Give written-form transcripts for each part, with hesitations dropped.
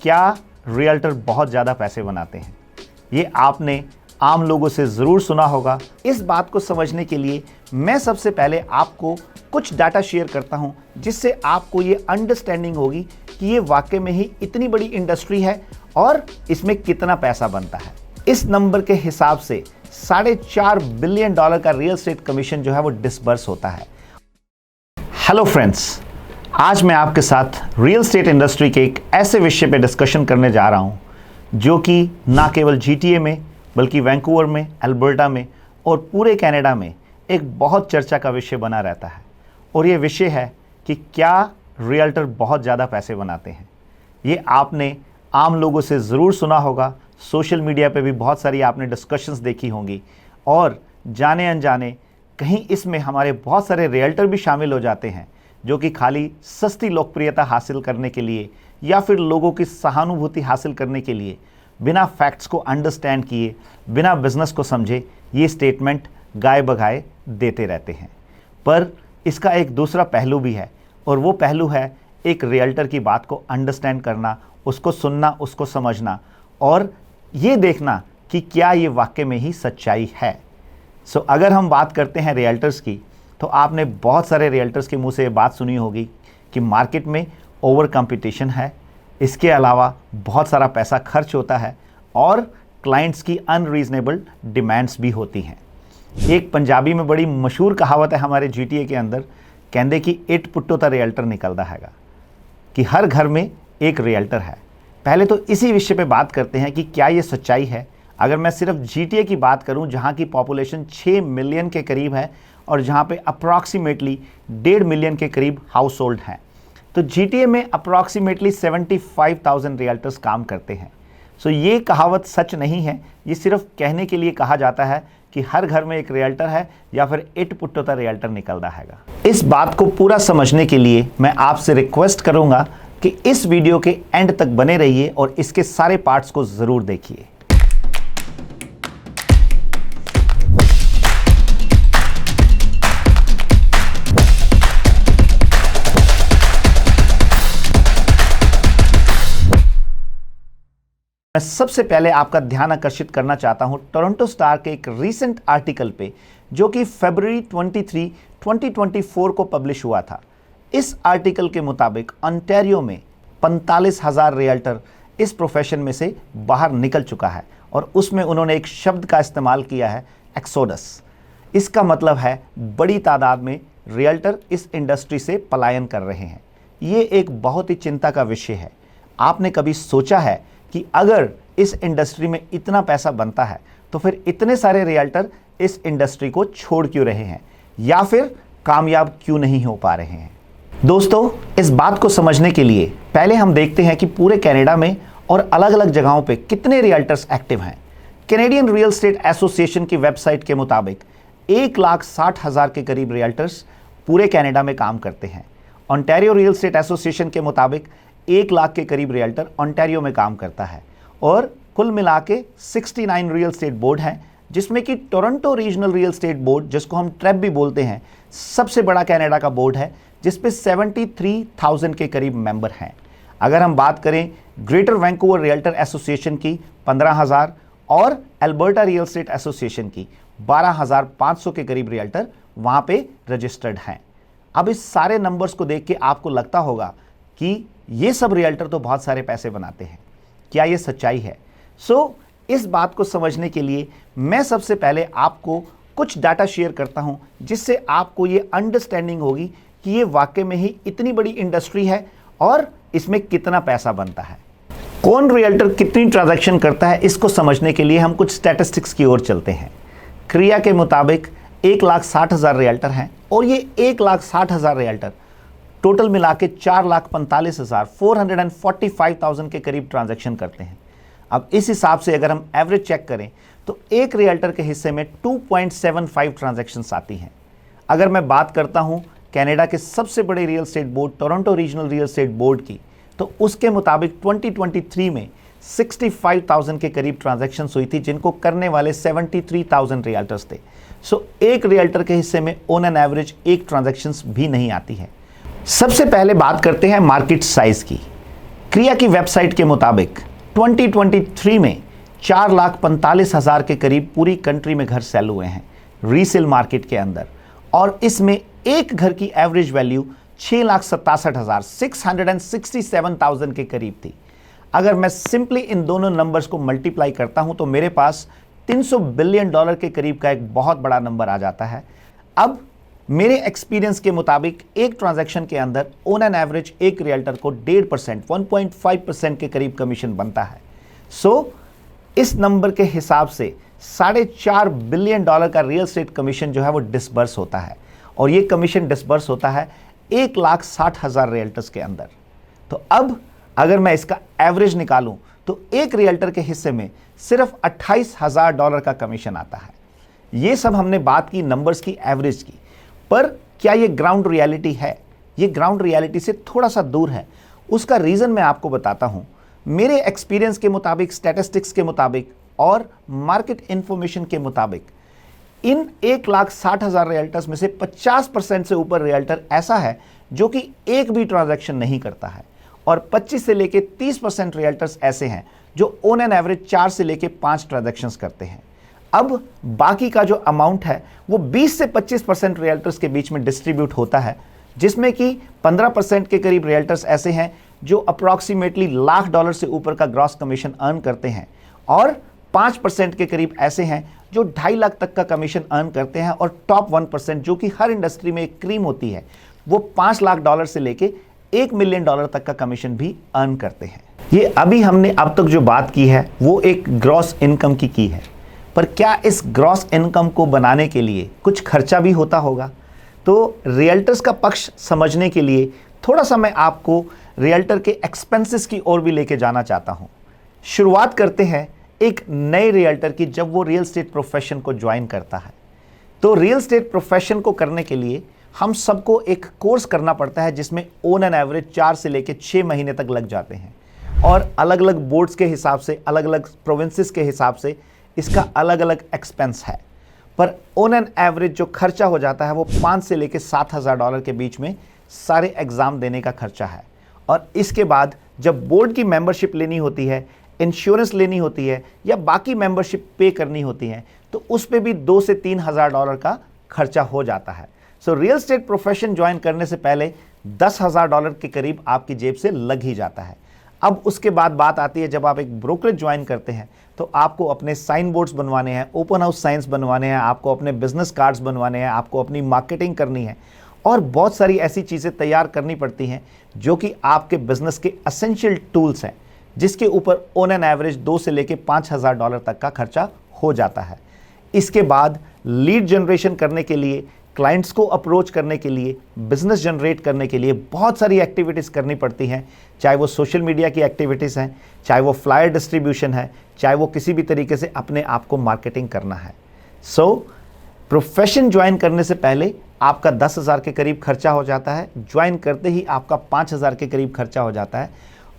क्या रियल्टर बहुत ज़्यादा पैसे बनाते हैं। ये आपने आम लोगों से ज़रूर सुना होगा। इस बात को समझने के लिए मैं सबसे पहले आपको कुछ डाटा शेयर करता हूं, जिससे आपको ये अंडरस्टैंडिंग होगी कि ये वाकई में ही इतनी बड़ी इंडस्ट्री है और इसमें कितना पैसा बनता है। इस नंबर के हिसाब से $4.5 बिलियन का रियल एस्टेट कमीशन जो है वो डिसबर्स होता है। हेलो फ्रेंड्स, आज मैं आपके साथ रियल एस्टेट इंडस्ट्री के एक ऐसे विषय पे डिस्कशन करने जा रहा हूं जो कि ना केवल GTA में बल्कि वैंकूवर में, अल्बर्टा में और पूरे कनाडा में एक बहुत चर्चा का विषय बना रहता है। और ये विषय है कि क्या रियल्टर बहुत ज़्यादा पैसे बनाते हैं। ये आपने आम लोगों से ज़रूर सुना होगा, सोशल मीडिया पे भी बहुत सारी आपने डिस्कशंस देखी होंगी और जाने अनजाने कहीं इसमें हमारे बहुत सारे रियल्टर भी शामिल हो जाते हैं जो कि खाली सस्ती लोकप्रियता हासिल करने के लिए या फिर लोगों की सहानुभूति हासिल करने के लिए बिना फैक्ट्स को अंडरस्टैंड किए, बिना बिजनेस को समझे ये स्टेटमेंट गाए बगाए देते रहते हैं। पर इसका एक दूसरा पहलू भी है और वो पहलू है एक रियल्टर की बात को अंडरस्टैंड करना, उसको सुनना, उसको समझना और ये देखना कि क्या ये वाकई में ही सच्चाई है। सो अगर हम बात करते हैं रियल्टर्स की, तो आपने बहुत सारे रियल्टर्स के मुंह से ये बात सुनी होगी कि मार्केट में ओवर कंपटीशन है, इसके अलावा बहुत सारा पैसा खर्च होता है और क्लाइंट्स की अनरीजनेबल डिमांड्स भी होती हैं। एक पंजाबी में बड़ी मशहूर कहावत है हमारे GTA के अंदर, कहते कि इट पुट्टो ता रियल्टर निकलता हैगा, कि हर घर में एक रियल्टर है। पहले तो इसी विषय पे बात करते हैं कि क्या ये सच्चाई है। अगर मैं सिर्फ GTA की बात करूं, जहां की पॉपुलेशन 6 मिलियन के करीब है और जहां पे अप्रॉक्सीमेटली 1.5 मिलियन के करीब हाउस होल्ड हैं, तो GTA में अप्रॉक्सीमेटली 75,000 रियल्टर्स काम करते हैं। सो ये कहावत सच नहीं है, ये सिर्फ कहने के लिए कहा जाता है कि हर घर में एक रियल्टर है या फिर इट पुट्टोता रियल्टर निकलता हैगा। इस बात को पूरा समझने के लिए मैं आपसे रिक्वेस्ट करूंगा कि इस वीडियो के एंड तक बने रहिए और इसके सारे पार्ट्स को ज़रूर देखिए। मैं सबसे पहले आपका ध्यान आकर्षित करना चाहता हूं टोरंटो स्टार के एक रीसेंट आर्टिकल पे, जो कि फरवरी 23, 2024 को पब्लिश हुआ था। इस आर्टिकल के मुताबिक ओंटारियो में 45,000 रियल्टर इस प्रोफेशन में से बाहर निकल चुका है और उसमें उन्होंने एक शब्द का इस्तेमाल किया है, एक्सोडस। इसका मतलब है बड़ी तादाद में रियल्टर इस इंडस्ट्री से पलायन कर रहे हैं। ये एक बहुत ही चिंता का विषय है। आपने कभी सोचा है कि अगर इस इंडस्ट्री में इतना पैसा बनता है तो फिर इतने सारे रियल्टर इस इंडस्ट्री को छोड़ क्यों रहे हैं या फिर कामयाब क्यों नहीं हो पा रहे हैं। दोस्तों, इस बात को समझने के लिए पहले हम देखते हैं कि पूरे कनाडा में और अलग अलग जगहों पे कितने रियल्टर्स एक्टिव हैं। कैनेडियन रियल एस्टेट एसोसिएशन की वेबसाइट के मुताबिक 1,60,000 के करीब रियल्टर्स पूरे कनाडा में काम करते हैं। ओंटारियो रियल एस्टेट एसोसिएशन के मुताबिक 1 लाख के करीब रियल्टर ओंटारियो में काम करता है और कुल मिला के 69 रियल एस्टेट बोर्ड हैं, जिसमें कि Toronto regional real estate board, जिसको हम ट्रेप भी बोलते हैं, सबसे बड़ा कनाडा का बोर्ड है, जिस पे 73,000 के करीब मेंबर हैं। अगर हम बात करें ग्रेटर वैंकूवर रियल्टर एसोसिएशन की 15,000 और अल्बर्टा रियल एस्टेट एसोसिएशन की 12,500 के करीब रियल्टर वहां पे रजिस्टर्ड हैं। अब इस सारे नंबर्स को देख के आपको लगता होगा कि ये सब रियल्टर तो बहुत सारे पैसे बनाते हैं। क्या ये सच्चाई है? इस बात को समझने के लिए मैं सबसे पहले आपको कुछ डाटा शेयर करता हूं, जिससे आपको ये अंडरस्टैंडिंग होगी कि ये वाकई में ही इतनी बड़ी इंडस्ट्री है और इसमें कितना पैसा बनता है। कौन रियल्टर कितनी ट्रांजैक्शन करता है, इसको समझने के लिए हम कुछ स्टैटिस्टिक्स की ओर चलते हैं। क्रिया के मुताबिक 1,60,000 रियल्टर हैं और ये 1,60,000 रियल्टर टोटल मिला के 4,45,000 के करीब ट्रांजैक्शन करते हैं। अब इस हिसाब से अगर हम एवरेज चेक करें तो एक रियल्टर के हिस्से में 2.75 ट्रांजैक्शंस आती हैं। अगर मैं बात करता हूं कनाडा के सबसे बड़े real estate board Toronto regional real estate board की, तो उसके मुताबिक 2023 में 65,000 के करीब ट्रांजैक्शंस हुई थी, जिनको करने वाले 73,000 रियल्टर्स थे। एक रियल्टर के हिस्से में ऑन एन एवरेज एक ट्रांजैक्शंस भी नहीं आती है। सबसे पहले बात करते हैं मार्केट साइज की। क्रिया की वेबसाइट के मुताबिक 2023 में 4,45,000 के करीब पूरी कंट्री में घर सेल हुए हैं रीसेल मार्केट के अंदर, और इसमें एक घर की एवरेज वैल्यू 6,67,000 के करीब थी। अगर मैं सिंपली इन दोनों नंबर्स को मल्टीप्लाई करता हूं तो मेरे पास $300 बिलियन के करीब का एक बहुत बड़ा नंबर आ जाता है। अब मेरे एक्सपीरियंस के मुताबिक एक ट्रांजैक्शन के अंदर ऑन एन एवरेज एक रियल्टर को 1.5%, 1.5% के करीब कमीशन बनता है। सो इस नंबर के हिसाब से $4.5 बिलियन का रियल एस्टेट कमीशन जो है वो डिसबर्स होता है, और ये कमीशन डिसबर्स होता है 1,60,000 रियल्टर्स के अंदर। तो अब अगर मैं इसका एवरेज निकालूं तो एक रियल्टर के हिस्से में सिर्फ $28,000 का कमीशन आता है। ये सब हमने बात की नंबर्स की, एवरेज की, पर क्या ये ग्राउंड रियलिटी है? ये ग्राउंड रियलिटी से थोड़ा सा दूर है। उसका रीज़न मैं आपको बताता हूं। मेरे एक्सपीरियंस के मुताबिक, स्टैटिस्टिक्स के मुताबिक और मार्केट इंफॉर्मेशन के मुताबिक इन 1,60,000 रियल्टर्स में से 50% से ऊपर रियल्टर ऐसा है जो कि एक भी ट्रांजैक्शन नहीं करता है, और 25 से लेके 30% रियल्टर्स ऐसे हैं जो ऑन एन एवरेज 4 से लेके 5 ट्रांजैक्शंस करते हैं। अब बाकी का जो अमाउंट है वो 20 से 25% रियल्टर्स के बीच में डिस्ट्रीब्यूट होता है, जिसमें कि 15% के करीब रियल्टर्स ऐसे हैं जो अप्रॉक्सीमेटली $1,00,000 से ऊपर का ग्रॉस कमीशन अर्न करते हैं, और 5% के करीब ऐसे हैं जो 2.5 लाख तक का कमीशन अर्न करते हैं, और टॉप 1% जो कि हर इंडस्ट्री में एक क्रीम होती है वो $5 लाख से लेके $1 मिलियन तक का कमीशन भी अर्न करते हैं। ये अभी हमने अब तक जो बात की है वो एक ग्रॉस इनकम की है, पर क्या इस ग्रॉस इनकम को बनाने के लिए कुछ खर्चा भी होता होगा? तो रियल्टर्स का पक्ष समझने के लिए थोड़ा सा मैं आपको रियल्टर के एक्सपेंसेस की ओर भी लेके जाना चाहता हूँ। शुरुआत करते हैं एक नए रियल्टर की, जब वो रियल एस्टेट प्रोफेशन को ज्वाइन करता है। तो रियल एस्टेट प्रोफेशन को करने के लिए हम सबको एक कोर्स करना पड़ता है जिसमें ऑन एन एवरेज 4 से लेके 6 महीने तक लग जाते हैं, और अलग अलग बोर्ड्स के हिसाब से, अलग अलग प्रोविंसेस के हिसाब से इसका अलग अलग एक्सपेंस है। पर ऑन एन एवरेज जो खर्चा हो जाता है वो 5 से लेके $7,000 के बीच में सारे एग्ज़ाम देने का खर्चा है। और इसके बाद जब बोर्ड की मेंबरशिप लेनी होती है, इंश्योरेंस लेनी होती है, या बाकी मेंबरशिप पे करनी होती है, तो उस पर भी $2,000 से $3,000 का खर्चा हो जाता है। So real estate profession join करने से पहले $10,000 के करीब आपकी जेब से लग ही जाता है। अब उसके बाद बात आती है जब आप एक ब्रोकरेज ज्वाइन करते हैं तो आपको अपने साइन बोर्ड्स बनवाने हैं, ओपन हाउस साइंस बनवाने हैं, आपको अपने बिजनेस कार्ड्स बनवाने हैं, आपको अपनी मार्केटिंग करनी है, और बहुत सारी ऐसी चीज़ें तैयार करनी पड़ती हैं जो कि आपके बिजनेस के एसेंशियल टूल्स हैं, जिसके ऊपर ऑन एन एवरेज $2,000 से लेके $5,000 तक का खर्चा हो जाता है। इसके बाद लीड जनरेशन करने के लिए, क्लाइंट्स को अप्रोच करने के लिए, बिजनेस जनरेट करने के लिए बहुत सारी एक्टिविटीज़ करनी पड़ती हैं, चाहे वो सोशल मीडिया की एक्टिविटीज़ हैं, चाहे वो फ्लायर डिस्ट्रीब्यूशन है, चाहे वो किसी भी तरीके से अपने आप को मार्केटिंग करना है। सो प्रोफेशन ज्वाइन करने से पहले आपका 10,000 के करीब खर्चा हो जाता है, ज्वाइन करते ही आपका 5,000 के करीब खर्चा हो जाता है,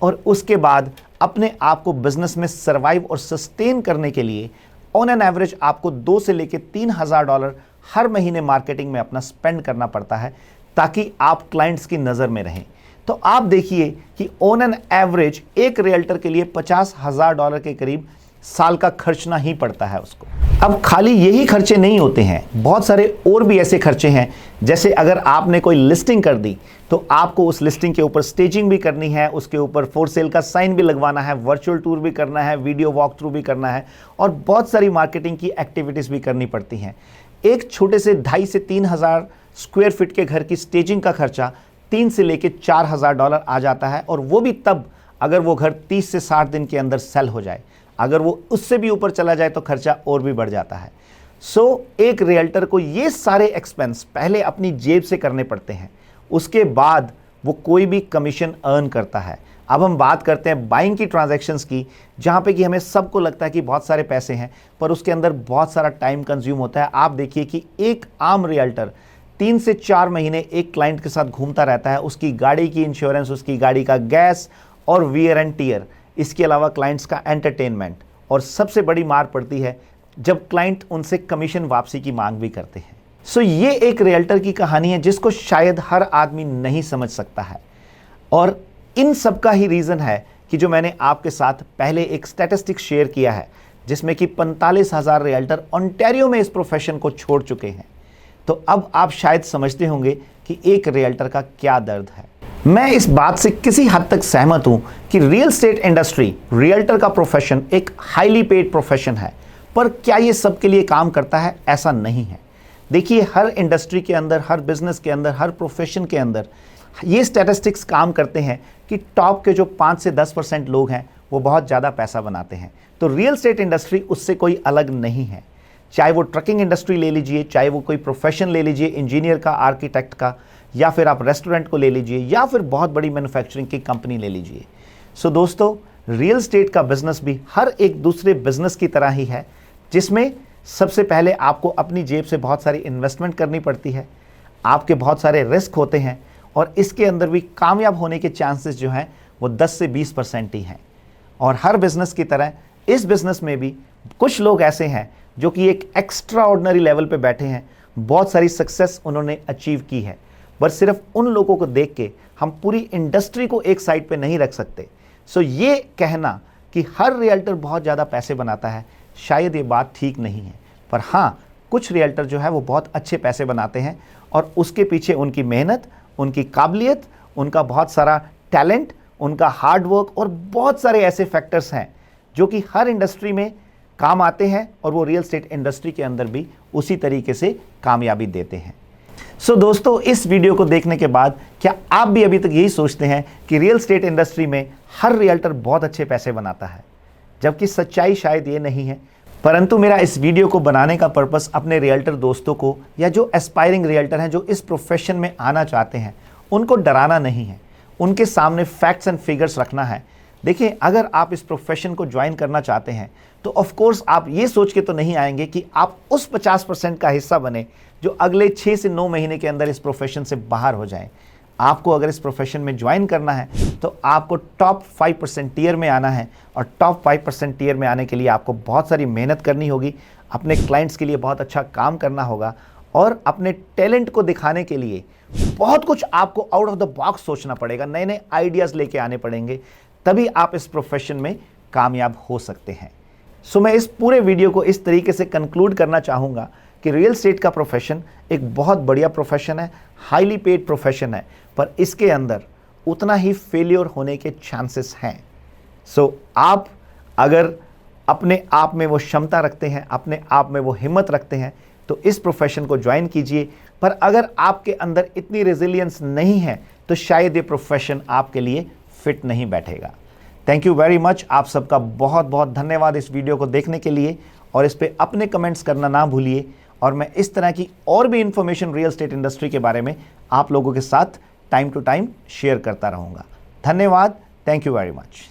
और उसके बाद अपने आप को बिजनेस में सर्वाइव और सस्टेन करने के लिए ऑन एन एवरेज आपको $2,000 से लेके $3,000 हर महीने मार्केटिंग में अपना स्पेंड करना पड़ता है, ताकि आप क्लाइंट्स की नज़र में रहें। तो आप देखिए कि ऑन एन एवरेज एक रियल्टर के लिए $50,000 के करीब साल का खर्चना ही पड़ता है उसको। अब खाली यही खर्चे नहीं होते हैं, बहुत सारे और भी ऐसे खर्चे हैं, जैसे अगर आपने कोई लिस्टिंग कर दी तो आपको उस लिस्टिंग के ऊपर स्टेजिंग भी करनी है, उसके ऊपर फॉर सेल का साइन भी लगवाना है, वर्चुअल टूर भी करना है, वीडियो वॉक थ्रू भी करना है, और बहुत सारी मार्केटिंग की एक्टिविटीज़ भी करनी पड़ती हैं। एक छोटे से 2,500 से 3,000 स्क्वायर फीट के घर की स्टेजिंग का खर्चा $3,000 से लेके $4,000 आ जाता है, और वो भी तब अगर वो घर 30 से 60 दिन के अंदर सेल हो जाए। अगर वो उससे भी ऊपर चला जाए तो खर्चा और भी बढ़ जाता है। सो एक रियल्टर को ये सारे एक्सपेंस पहले अपनी जेब से करने पड़ते हैं, उसके बाद वो कोई भी कमीशन अर्न करता है। अब हम बात करते हैं बाइंग की ट्रांजैक्शंस की, जहाँ पे कि हमें सबको लगता है कि बहुत सारे पैसे हैं, पर उसके अंदर बहुत सारा टाइम कंज्यूम होता है। आप देखिए कि एक आम रियल्टर 3 से 4 महीने एक क्लाइंट के साथ घूमता रहता है, उसकी गाड़ी की इंश्योरेंस, उसकी गाड़ी का गैस और वियर एंड टीयर, इसके अलावा क्लाइंट्स का एंटरटेनमेंट, और सबसे बड़ी मार पड़ती है जब क्लाइंट उनसे कमीशन वापसी की मांग भी करते हैं। सो ये एक रियल्टर की कहानी है जिसको शायद हर आदमी नहीं समझ सकता है, और इन सब का ही रीज़न है कि जो मैंने आपके साथ पहले एक स्टैटिस्टिक शेयर किया है, जिसमें कि 45,000 रियल्टर ओंटारियो में इस प्रोफेशन को छोड़ चुके हैं। तो अब आप शायद समझते होंगे कि एक रियल्टर का क्या दर्द है। मैं इस बात से किसी हद तक सहमत हूं कि रियल एस्टेट इंडस्ट्री, रियल्टर का प्रोफेशन एक हाईली पेड प्रोफेशन है, पर क्या ये सबके लिए काम करता है? ऐसा नहीं है। देखिए, हर इंडस्ट्री के अंदर, हर बिजनेस के अंदर, हर प्रोफेशन के अंदर ये स्टैटिस्टिक्स काम करते हैं कि टॉप के जो 5 से 10% लोग हैं वो बहुत ज़्यादा पैसा बनाते हैं। तो रियल एस्टेट इंडस्ट्री उससे कोई अलग नहीं है। चाहे वो ट्रकिंग इंडस्ट्री ले लीजिए, चाहे वो कोई प्रोफेशन ले लीजिए, इंजीनियर का, आर्किटेक्ट का, या फिर आप रेस्टोरेंट को ले लीजिए, या फिर बहुत बड़ी मैन्युफैक्चरिंग की कंपनी ले लीजिए। सो दोस्तों, रियल एस्टेट का बिजनेस भी हर एक दूसरे बिजनेस की तरह ही है, जिसमें सबसे पहले आपको अपनी जेब से बहुत सारी इन्वेस्टमेंट करनी पड़ती है, आपके बहुत सारे रिस्क होते हैं, और इसके अंदर भी कामयाब होने के चांसेस जो हैं वो 10 से 20% ही हैं। और हर बिजनेस की तरह इस बिजनेस में भी कुछ लोग ऐसे हैं जो कि एक एक्स्ट्रा ऑर्डिनरी लेवल पे बैठे हैं, बहुत सारी सक्सेस उन्होंने अचीव की है। पर सिर्फ उन लोगों को देख के हम पूरी इंडस्ट्री को एक साइड पे नहीं रख सकते। सो ये कहना कि हर रियल्टर बहुत ज़्यादा पैसे बनाता है, शायद ये बात ठीक नहीं है। पर हाँ, कुछ रियल्टर जो है वो बहुत अच्छे पैसे बनाते हैं, और उसके पीछे उनकी मेहनत, उनकी काबिलियत, उनका बहुत सारा टैलेंट, उनका हार्ड वर्क और बहुत सारे ऐसे फैक्टर्स हैं जो कि हर इंडस्ट्री में काम आते हैं, और वो रियल एस्टेट इंडस्ट्री के अंदर भी उसी तरीके से कामयाबी देते हैं। सो दोस्तों, इस वीडियो को देखने के बाद क्या आप भी अभी तक यही सोचते हैं कि रियल एस्टेट इंडस्ट्री में हर रियल्टर बहुत अच्छे पैसे बनाता है? जबकि सच्चाई शायद ये नहीं है। परंतु मेरा इस वीडियो को बनाने का पर्पस अपने रियल्टर दोस्तों को, या जो एस्पायरिंग रियल्टर हैं, जो इस प्रोफेशन में आना चाहते हैं, उनको डराना नहीं है, उनके सामने फैक्ट्स एंड फिगर्स रखना है। देखिए, अगर आप इस प्रोफेशन को ज्वाइन करना चाहते हैं तो ऑफ कोर्स आप ये सोच के तो नहीं आएंगे कि आप उस 50% का हिस्सा बने जो अगले 6 से 9 महीने के अंदर इस प्रोफेशन से बाहर हो जाएं। आपको अगर इस प्रोफेशन में ज्वाइन करना है तो आपको टॉप 5% टियर में आना है, और टॉप 5% टियर में आने के लिए आपको बहुत सारी मेहनत करनी होगी, अपने क्लाइंट्स के लिए बहुत अच्छा काम करना होगा, और अपने टैलेंट को दिखाने के लिए बहुत कुछ आपको आउट ऑफ द बॉक्स सोचना पड़ेगा, नए नए आइडियाज़ लेके आने पड़ेंगे, तभी आप इस प्रोफेशन में कामयाब हो सकते हैं। सो मैं इस पूरे वीडियो को इस तरीके से कंक्लूड करना चाहूँगा कि रियल एस्टेट का प्रोफेशन एक बहुत बढ़िया प्रोफेशन है, हाईली पेड प्रोफेशन है, पर इसके अंदर उतना ही फेलियर होने के चांसेस हैं। सो आप अगर अपने आप में वो क्षमता रखते हैं, अपने आप में वो हिम्मत रखते हैं, तो इस प्रोफेशन को ज्वाइन कीजिए। पर अगर आपके अंदर इतनी रेजिलियंस नहीं है तो शायद ये प्रोफेशन आपके लिए फिट नहीं बैठेगा। Thank you very much. आप सबका बहुत बहुत धन्यवाद इस वीडियो को देखने के लिए, और इस पे अपने कमेंट्स करना ना भूलिए, और मैं इस तरह की और भी इंफॉर्मेशन रियल एस्टेट इंडस्ट्री के बारे में आप लोगों के साथ टाइम टू टाइम शेयर करता रहूँगा। धन्यवाद। Thank you very much.